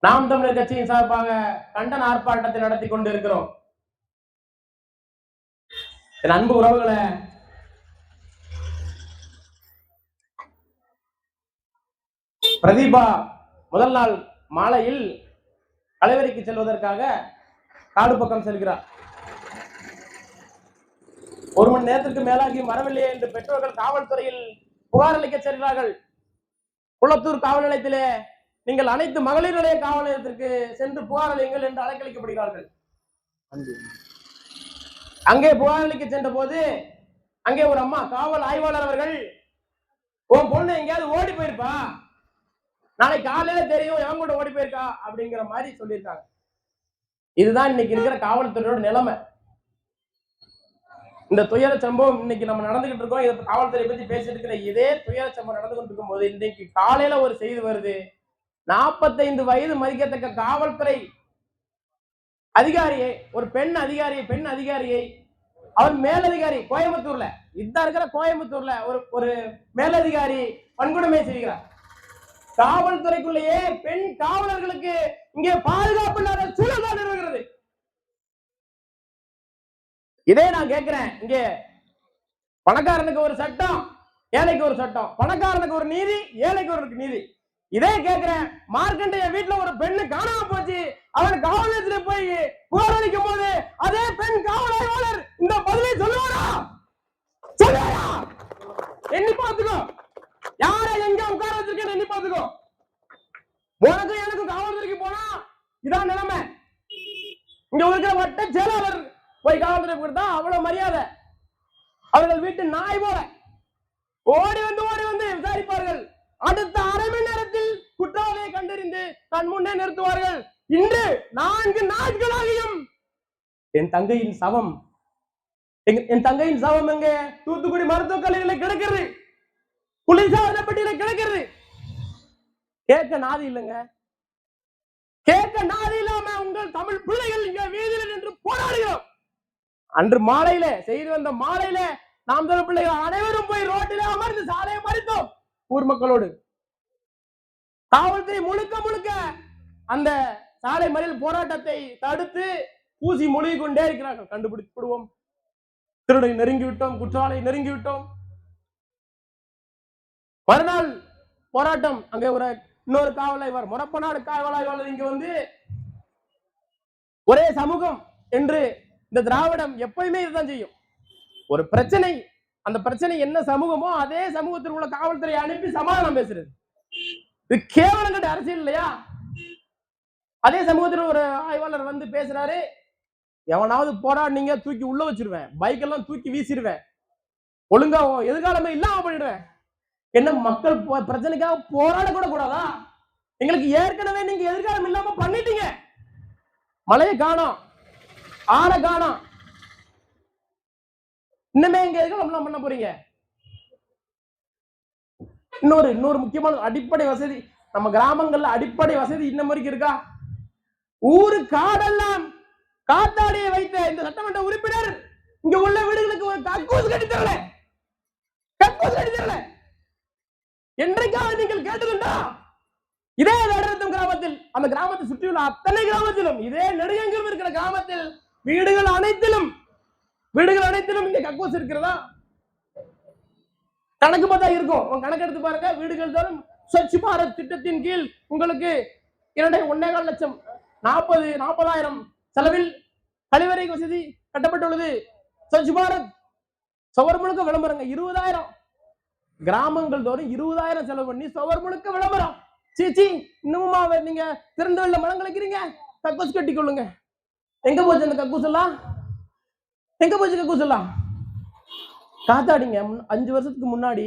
நாம் தமிழர் கட்சியின் சார்பாக கண்டன ஆர்ப்பாட்டத்தை நடத்தி கொண்டிருக்கிறோம். என் அன்பு உறவுகளை, பிரதீபா முதல் நாள் மாலையில் கலைவரிக்கு செல்வதற்காக காடு பக்கம் செல்கிறார். ஒரு மணி நேரத்திற்கு மேலாகி வரவில்லையே என்று பெற்றோர்கள் காவல்துறையில் புகார் அளிக்க செல்கிறார்கள். குளத்தூர் காவல் நிலையத்திலே நீங்கள் அனைத்து மகளிர் நிலைய காவல் நிலையத்திற்கு சென்று புகார் அளியுங்கள் என்று அழைக்கப்படுகிறார்கள். அங்கே புகார் அளிக்க சென்ற போது அங்கே ஒரு அம்மா காவல் ஆய்வாளர் அவர்கள், உன் பொண்ணு எங்கேயாவது ஓடி போயிருப்பா, நாளைக்கு காலையில தெரியும் எவன் கூட ஓடி போயிருக்கா அப்படிங்கிற மாதிரி சொல்லியிருக்காங்க. இதுதான் இன்னைக்கு இருக்கிற காவல்துறையோட நிலைமை. இந்த துயர சம்பவம் இன்னைக்கு நம்ம நடந்துகிட்டு இருக்கோம். இதை காவல்துறை பத்தி பேசிட்டு இருக்கிற இதே துயர சம்பவம் நடந்து கொண்டு இருக்கும் போது இன்னைக்கு காலையில ஒரு செய்தி வருது. 45 வயது மதிக்கத்தக்க காவல்துறை அதிகாரியை, ஒரு பெண் அதிகாரியை அவர் மேலதிகாரி கோயம்புத்தூர்ல, இதான் இருக்கிற கோயம்புத்தூர்ல ஒரு மேலதிகாரி வன்கொடுமை செய்கிறார். காவல்துறைக்குள்ளேயே பெண் காவலர்களுக்கு இங்கே பாதுகாப்பு இல்லாத சூழல் தான் நிறுவுகிறது. இதே நான் கேட்கிறேன், இங்கே பணக்காரனுக்கு ஒரு சட்டம், ஏழைக்கு ஒரு சட்டம், பணக்காரனுக்கு ஒரு நீதி, ஏழைக்கு ஒரு நீதி. இதே கேட்கிறேன், மார்க்கண்டைய வீட்டுல ஒரு பெண்ணு காணாம போச்சு, அவன் காவல் நிலையத்துல போய் புகார் அளிக்கும் போது அதே பெண் காவல் ஆய்வாளர் இந்த பதிலை சொல்லுவாரா? சொல்லுவாரா? எண்ணி பார்த்துக்கோ, யாரை எங்க உட்கார வச்சிருக்கேன்னு எண்ணி பார்த்துக்கோ. உனக்கும் எனக்கும் காவல்துறைக்கு போனா இதான் நிலைமை. இங்க இருக்கிற வட்ட செயலாளர் போய் காவல்துறை கொடுத்தா அவ்வளவு மரியாதை. அவர்கள் வீட்டு நாய் போல ஓடி வந்து விசாரிப்பார்கள். அடுத்த அரை மணி நேரத்தில் குற்றவாளியை கண்டறிந்து தன் முன்னே நிறுத்துவார்கள். இன்று 4 நாட்களாகியும் என் தங்கையின் சவம் எங்க தூத்துக்குடி மருத்துவக் கல்லூரியில் கிடக்கிறது, குளிர்சாதனப்பட்டியில கிடக்கிறது. கேட்க நாதி இல்லைங்க, கேட்க நாதி இல்லாம உங்கள் தமிழ் பிள்ளைகள் இங்க வீதியில் நின்று போராடுகிறோம். அன்று மாலையில செய்து வந்த மாலையில நாம் தமிழ் பிள்ளைகள் அனைவரும் போய் ரோட்டில அமர்ந்து சாலையை மறித்தோம். ஊர் மக்களோடு காவல்துறை முழுக்க அந்த சாலை மறியல் போராட்டத்தை தடுத்து பூசி மொழி கொண்டே இருக்கிறார்கள். கண்டுபிடித்து விடுவோம், திருடை நெருங்கி விட்டோம், குற்றவாளி நெருங்கி விட்டோம். மறுநாள் போராட்டம். அங்கே இன்னொரு காவல் ஆய்வாளர், முறப்பநாடு காவல் ஆய்வாளர் இங்க வந்து ஒரே சமூகம் என்று இந்த திராவிடம் எப்பயுமே இதுதான் செய்யும். ஒரு பிரச்சனை, அந்த பிரச்சனை என்ன சமூகமோ அதே சமூகத்தில் உள்ள காவல்துறை அனுப்பி சமாதானம் பேசுறது. இது கேவலம் கட்ட அரசியல் இல்லையா? அதே சமூகத்தில் ஒரு ஆய்வாளர் வந்து பேசுறாரு, எவனாவது போராடினீங்க தூக்கி உள்ள வச்சிருவேன், பைக் எல்லாம் தூக்கி வீசிடுவேன், ஒழுங்கா எதிர்காலமே இல்லாம பண்ணிடுவேன். என்ன மக்கள் பிரச்சனைக்காக போராட கூட கூடாதா? எங்களுக்கு ஏற்கனவே நீங்க எதிர்காலம் இல்லாம பண்ணிட்டீங்க. மழையை காணோம், ஆற காணோம், இன்னுமே இங்க எதிர்காலம் பண்ண போறீங்க. இன்னொரு முக்கியமான அடிப்படை வசதி, நம்ம கிராமங்கள்ல அடிப்படை வசதி இன்னும் வரைக்கும் இருக்கா? ஊரு காடெல்லாம் காத்தாடியை வைத்த இந்த சட்டமன்ற உறுப்பினர் இங்க உள்ள வீடுகளுக்கு ஒரு கக்கூஸ் கட்டி தரல. என்றைக்காவது நீங்கள் கேட்டுக்கொண்டா? இதே நடுரத்தம் கிராமத்தில், அந்த கிராமத்தை சுற்றியுள்ள அத்தனை கிராமத்திலும், இதே நெடுங்கெங்கும் இருக்கிற கிராமத்தில் வீடுகள் அனைத்திலும் இங்க கக்கூஸ் இருக்கிறதா? கணக்கு பார்த்தா இருக்கும். உங்க கணக்கு எடுத்து பாருங்க. வீடுகள் தோறும் ஸ்வச் பாரத் திட்டத்தின் கீழ் உங்களுக்கு 1.25 லட்சம் 40,000 செலவில் கழிவறை வசதி கட்டப்பட்டுள்ளது. ஸ்வச் பாரத் சுவர் முழுக்க விளம்பரங்க. 20,000 கிராமங்கள் தோறும் 20,000 செலவு பண்ணி சுவர் முழுக்க விளம்பரம். சீச்சி, இன்னுமா நீங்க திறந்த வெள்ள மலம் கலைக்கிறீங்க? கக்கூஸ் கட்டி கொள்ளுங்க. எங்க போச்சு அந்த கக்கூஸ் எல்லாம்? காத்தாடிங்க 5 வருஷத்துக்கு முன்னாடி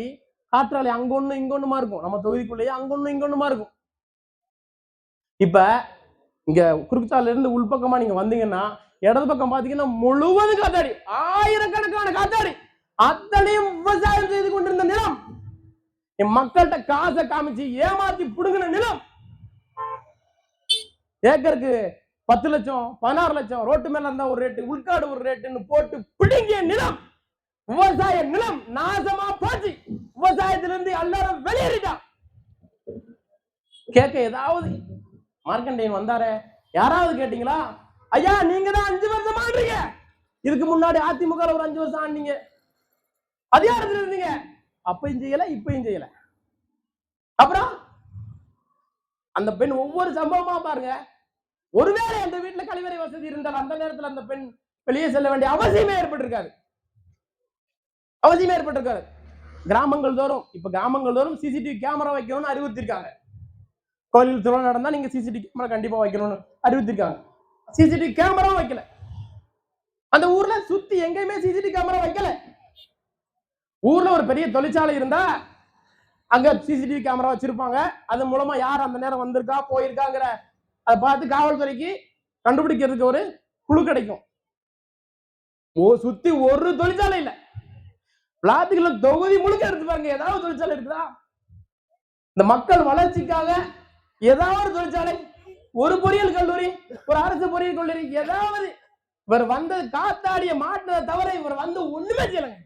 காற்றாலை அங்க ஒண்ணு இங்க ஒண்ணுமா இருக்கும். நம்ம தொகுதிக்குள்ளேயே அங்க ஒண்ணு இங்க ஒண்ணுமா இருக்கும். இப்ப இங்க குறுக்குத்தால இருந்து உள்பக்கமா நீங்க வந்தீங்கன்னா இடது பக்கம் பாத்தீங்கன்னா முழுவதும் காத்தாடி, ஆயிரக்கணக்கான காத்தாடி, அத்தனையும் விவசாயம் செய்து கொண்டிருந்த நிலம், என் மக்கள்கிட்ட காசை காமிச்சு ஏமாத்தி புடுங்கின நிலம். ஏக்கருக்கு 10 லட்சம் 16 லட்சம், ரோட்டு மேல இருந்தா ஒரு ரேட்டு, உள்காடு ஒரு ரேட்டுன்னு போட்டு பிடுங்கிய நிலம், விவசாய நிலம் நாசமா போச்சு. விவசாயத்திலிருந்து எல்லாரும் வெளியேறிட்டா. கேட்க ஏதாவது மார்க்கண்டேயன் வந்தாரே, யாராவது கேட்டீங்களா? ஐயா நீங்க தான் 5 வருஷம் ஆடுறீங்க, இதுக்கு முன்னாடி அதிமுக ஒரு 5 வருஷம் ஆனீங்க, அதிகாரத்தில் இருந்தீங்க, அப்பயும் செய்யல இப்பயும் செய்யல. அப்புறம் அந்த பெண் ஒவ்வொரு சம்பவமா பாருங்க. ஒருவேளை அந்த வீட்டுல கழிவறை வசதி இருந்தால் அந்த நேரத்தில் அந்த பெண் வெளியே செல்ல வேண்டிய அவசியமே ஏற்பட்டிருக்காது. கிராமங்கள் தோறும் இப்ப கிராமங்கள் தோறும் சிசிடிவி கேமரா வைக்கணும்னு அறிவுறுத்திருக்காங்க. கோயில் திருவிழா நடந்தா நீங்க சிசிடிவி கேமரா கண்டிப்பா வைக்கணும்னு அறிவுறுத்திருக்காங்க. சிசிடிவி கேமரா வைக்கல. அந்த ஊர்ல சுத்தி எங்கேயுமே சிசிடிவி கேமரா வைக்கல. ஊர்ல ஒரு பெரிய தொழிற்சாலை இருந்தா அங்க சிசிடிவி கேமரா வச்சிருப்பாங்க. அது மூலமா யார் அந்த நேரம் வந்திருக்கா போயிருக்காங்கிற அதை பார்த்து காவல்துறைக்கு கண்டுபிடிக்கிறதுக்கு ஒரு குழு கிடைக்கும். சுத்தி ஒரு தொழிற்சாலை இல்ல, விளாத்துக்குள்ள தொகுதி முழுக்க எடுத்து பாருங்க, ஏதாவது தொழிற்சாலை இருக்குதா? இந்த மக்கள் வளர்ச்சிக்காக ஏதாவது தொழிற்சாலை, ஒரு பொறியியல் கல்லூரி, ஒரு அரசு பொறியியல் கல்லூரி, ஏதாவது இவர் வந்து காத்தாடிய மாட்டதை தவிர இவர் வந்து ஒண்ணுமே செய்யலங்க.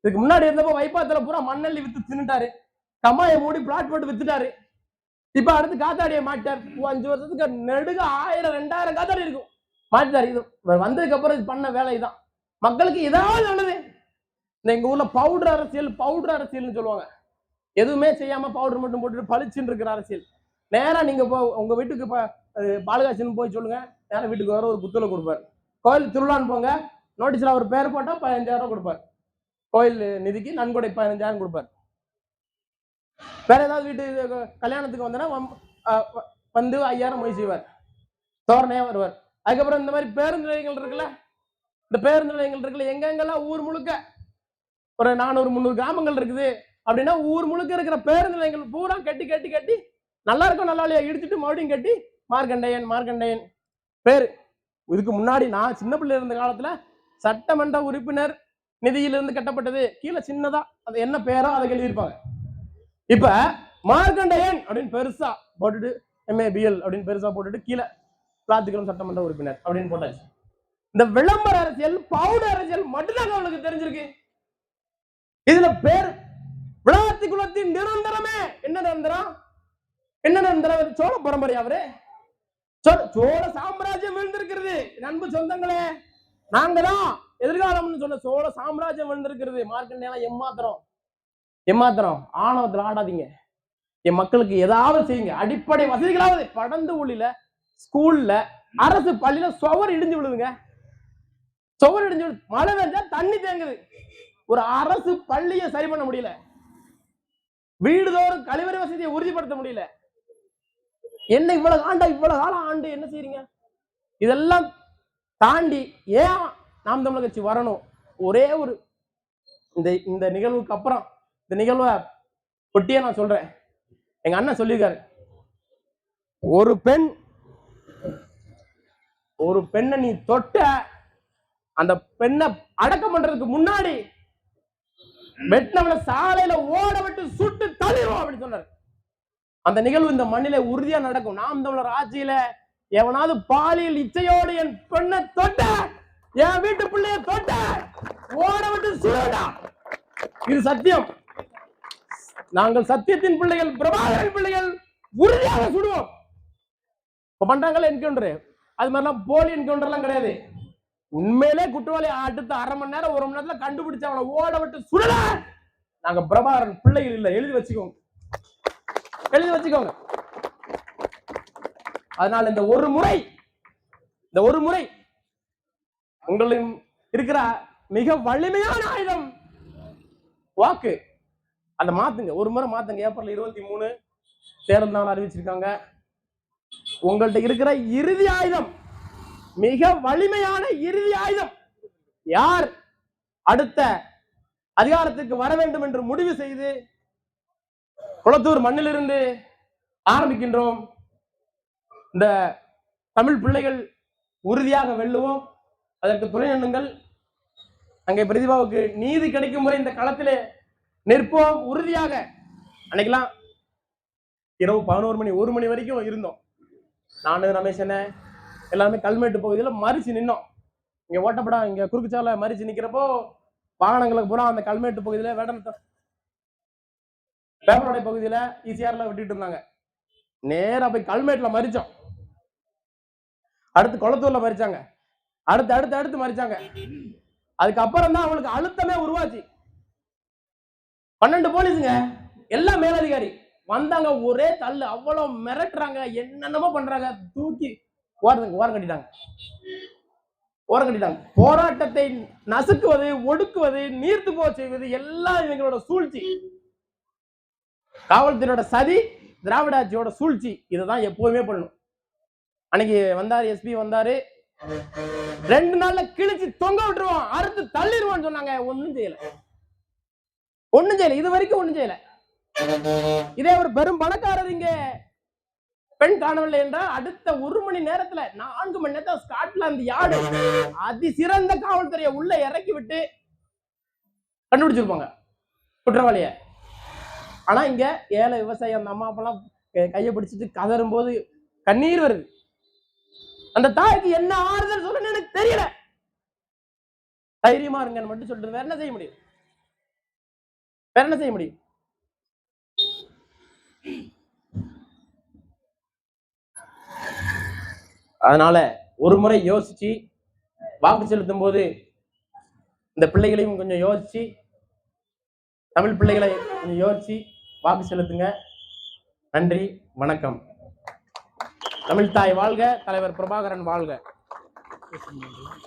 இதுக்கு முன்னாடி இருந்தப்போ வைப்பாத்துல பூரா மண்ணள்ளி வித்து தின்னுட்டாரு, கம்மாயை மூடி பிளாட் போட்டு வித்துட்டாரு. இப்ப அடுத்து காத்தாடிய மாட்டார். 5 வருஷத்துக்கு நெடுக 1000 2000 காத்தாடி இருக்கும் மாட்டாரு. இது வந்ததுக்கு அப்புறம் பண்ண வேலை தான். மக்களுக்கு ஏதாவது நல்லது. எங்க ஊர்ல பவுடர் அரசியல்னு சொல்லுவாங்க. எதுவுமே செய்யாம பவுடர் மட்டும் போட்டுட்டு பளிச்சுன்னு இருக்கிற அரசியல். நேரா நீங்க உங்க வீட்டுக்கு பாலகாட்சின்னு போய் சொல்லுங்க, நேரம் வீட்டுக்கு வர ஒரு புத்தகம் கொடுப்பாரு. கோயில் திருவிழான்னு போங்க, நோட்டீஸ்ல அவர் பேர் போட்டா 15,000 கொடுப்பாரு. கோயில் நிதிக்கு நன்கொடை 15,000 கொடுப்பாரு. வேற ஏதாவது வீட்டு கல்யாணத்துக்கு வந்தனா வந்து 5000 மொய் செய்வார், தோரணையா வருவார். அதுக்கப்புறம் இந்த மாதிரி பேருந்து நிலையங்கள் இருக்குல்ல, இந்த பேருந்து நிலையங்கள் இருக்குல்ல, எங்கெங்கெல்லாம் ஊர் முழுக்க ஒரு 400-300 கிராமங்கள் இருக்குது அப்படின்னா ஊர் முழுக்க இருக்கிற பேருந்து நிலையங்கள் பூரா கட்டி நல்லா இருக்கும், நல்லா இல்லையா இடிச்சுட்டு மறுபடியும் கட்டி மார்க்கண்டையன் பேரு. இதுக்கு முன்னாடி நான் சின்ன பிள்ளை இருந்த காலத்துல சட்டமன்ற உறுப்பினர் நிதியிலிருந்து கட்டப்பட்டது, கீழே சின்னதா அது என்ன பேரோ அதை எழுதியிருப்பாங்க. இப்ப மார்க்கண்டையன் அப்படின்னு பெருசா போட்டுட்டு MABL அப்படின்னு பெருசா போட்டுட்டு கீழே பிளாத்துக்குளம் சட்டமன்ற உறுப்பினர் அப்படின்னு போட்டாச்சு. இந்த விளம்பர அரசியல் பவுடர் அரசியல் மட்டும்தான் அவங்களுக்கு தெரிஞ்சிருக்கு. இதுல பேர் விளாத்திக்குளத்தின் நிரந்தரமே என்ன நிரந்தரம்? சோழ பரம்பரை. அவரு சோழ சாம்ராஜ்யம் விழுந்திருக்கிறது. அன்பு சொந்தங்களே, நாங்க தான் எதிர்காலம்னு சொன்ன சோழ சாம்ராஜ்யம் விழுந்திருக்கிறது. மார்க்கண்டேயன் ஏமாத்திரம் ஆணவத்தில் ஆடாதீங்க. என் மக்களுக்கு ஏதாவது செய்யுங்க, அடிப்படை வசதிகளாவது. படந்து ஊழில ஸ்கூல்ல அரசு பள்ளியில சுவர் இடிஞ்சு விழுதுங்க, மழை பெஞ்சா தண்ணி தேங்குது. ஒரு அரசு பள்ளியை சரி பண்ண முடியல, வீடுதோறும் கழிவறை வசதியை உறுதிப்படுத்த முடியல. என்ன இவ்வளவு காலம் ஆண்டு என்ன செய்றீங்க? இதெல்லாம் தாண்டி ஏன் நாம் தமிழர் கட்சி வரணும்? ஒரே ஒரு இந்த நிகழ்வுக்கு அப்புறம் இந்த நிகழ்வை ஒட்டியே நான் சொல்றேன். எங்க அண்ணன் சொல்லியிருக்காரு, ஒரு பெண்ணை நீ தொட்ட அந்த பெண்ணை அடக்கம் பண்றதுக்கு முன்னாடி வெட்டினவனை சாலையில ஓட விட்டு சுட்டு தள்ளிடுவோம் அப்படின்னு சொன்னார். அந்த நிகழ்வு இந்த மண்ணில உறுதியா நடக்கும். நாம் தமிழர் ஆட்சியில எவனாவது பாலியல் இச்சையோடு என் பெண்ணை தொட்ட, என் வீட்டு பிள்ளைய தொட்ட, ஓட விட்டு சுடா. இது சத்தியம். நாங்கள் சத்தியத்தின் பிள்ளைகள், பிரபாகரன் பிள்ளைகள், உறுதியாக சுடுவோம். பண்றாங்கல்ல என்கவுண்டர், அது மாதிரிலாம் போலி என்கவுண்டர் எல்லாம் கிடையாது. உண்மையிலே குற்றவாளி அடுத்த 1/2 மணி நேரம் 1 மணி நேரத்துல கண்டுபிடிச்சு அவனை ஓட விட்டு சுடல. நாங்க பிரபாகரன் பிள்ளைகள் இல்ல, எழுதி வச்சுக்கோங்க. அதனால இந்த ஒரு முறை உங்களின் இருக்கிற மிக வலிமையான ஆயுதம் வாக்கு. அந்த மாத்துங்க, ஒரு முறை மாத்துங்க. ஏப்ரல் 23 தேர்தல் நாள் அறிவிச்சிருக்காங்க. உங்கள்கிட்ட இருக்கிற இறுதி ஆயுதம், மிக வலிமையான இறுதி ஆயுதம், யார் அடுத்த அதிகாரத்துக்கு வர வேண்டும் என்று முடிவு செய்து குளத்தூர் மண்ணிலிருந்து ஆரம்பிக்கின்றோம். இந்த தமிழ் பிள்ளைகள் உறுதியாக வெல்லுவோம். அதற்கு துணை நின்னுங்கள். அங்கே பிரதிபாவுக்கு நீதி கிடைக்கும் முறை இந்த களத்திலே நிற்போம் உறுதியாக. அன்னைக்கெல்லாம் இரவு 11 மணி 1 மணி வரைக்கும் இருந்தோம். நானு ரமேஷன எல்லாமே கல்மேட்டு பகுதியில் மறிச்சு நின்னோம். இங்க ஓட்டப்படா இங்க குறுக்குச்சால மறிச்சு நிக்கிறப்போ வாகனங்களுக்கு பூரா அந்த கல்மேட்டு பகுதியில வேடனத்தை பேப்பரோட பகுதியில ஈசிஆர்ல விட்டுட்டு இருந்தாங்க. நேரா போய் கல்மேட்ல மறிச்சோம், அடுத்து கொளத்தூர்ல மறிச்சாங்க, அடுத்து அடுத்து அடுத்து மறிச்சாங்க. அதுக்கப்புறம் தான் அவங்களுக்கு அழுத்தமே உருவாச்சு. 12 போலீஸுங்க, எல்லாம் மேலதிகாரி வந்தாங்க, ஒரே தள்ளு, அவ்வளவு மிரட்டுறாங்க, என்னென்னமோ பண்றாங்க, தூக்கி ஓரம் கட்டிட்டாங்க. போராட்டத்தை நசுக்குவது, ஒடுக்குவது, நீர்த்து போக செய்வது எல்லாம் இவங்களோட சூழ்ச்சி, காவல்துறையோட சதி, திராவிட ஆட்சியோட சூழ்ச்சி. இதுதான் எப்பவுமே பண்ணணும். அன்னைக்கு வந்தாரு, எஸ்பி வந்தாரு, 2 நாள்ல கிழிச்சு தொங்க விட்டுருவோம், அறுத்து தள்ளிடுவோம் சொன்னாங்க. ஒண்ணும் செய்யல, இது வரைக்கும் ஒண்ணும் செய்யல. இதே ஒரு பெரும் பணக்காரர் இங்க பெண் காணவில்லை என்றால் அடுத்த 1 மணி நேரத்துல 4 மணி நேரத்துல ஸ்காட்லாந்து யார்டு அதிசிறந்த காவல்துறையை உள்ள இறக்கி விட்டு கண்டுபிடிச்சிருப்பாங்க குற்றவாளிய. ஆனா இங்க ஏழை விவசாயி அந்த அம்மா அப்பெல்லாம் கையை பிடிச்சிட்டு கதறும் போது கண்ணீர் வருது. அந்த தாய்க்கு என்ன ஆறுதல் சொல்லணும்னு எனக்கு தெரியல. தைரியமா இருங்கன்னு மட்டும் சொல்றது. வேற என்ன செய்ய முடியும்? அதனால ஒரு முறை யோசிச்சு வாக்கு செலுத்தும் போது இந்த பிள்ளைகளையும் கொஞ்சம் யோசிச்சு, தமிழ் பிள்ளைகளை கொஞ்சம் யோசிச்சு வாக்கு செலுத்துங்க. நன்றி, வணக்கம். தமிழ் தாய் வாழ்க, தலைவர் பிரபாகரன் வாழ்க.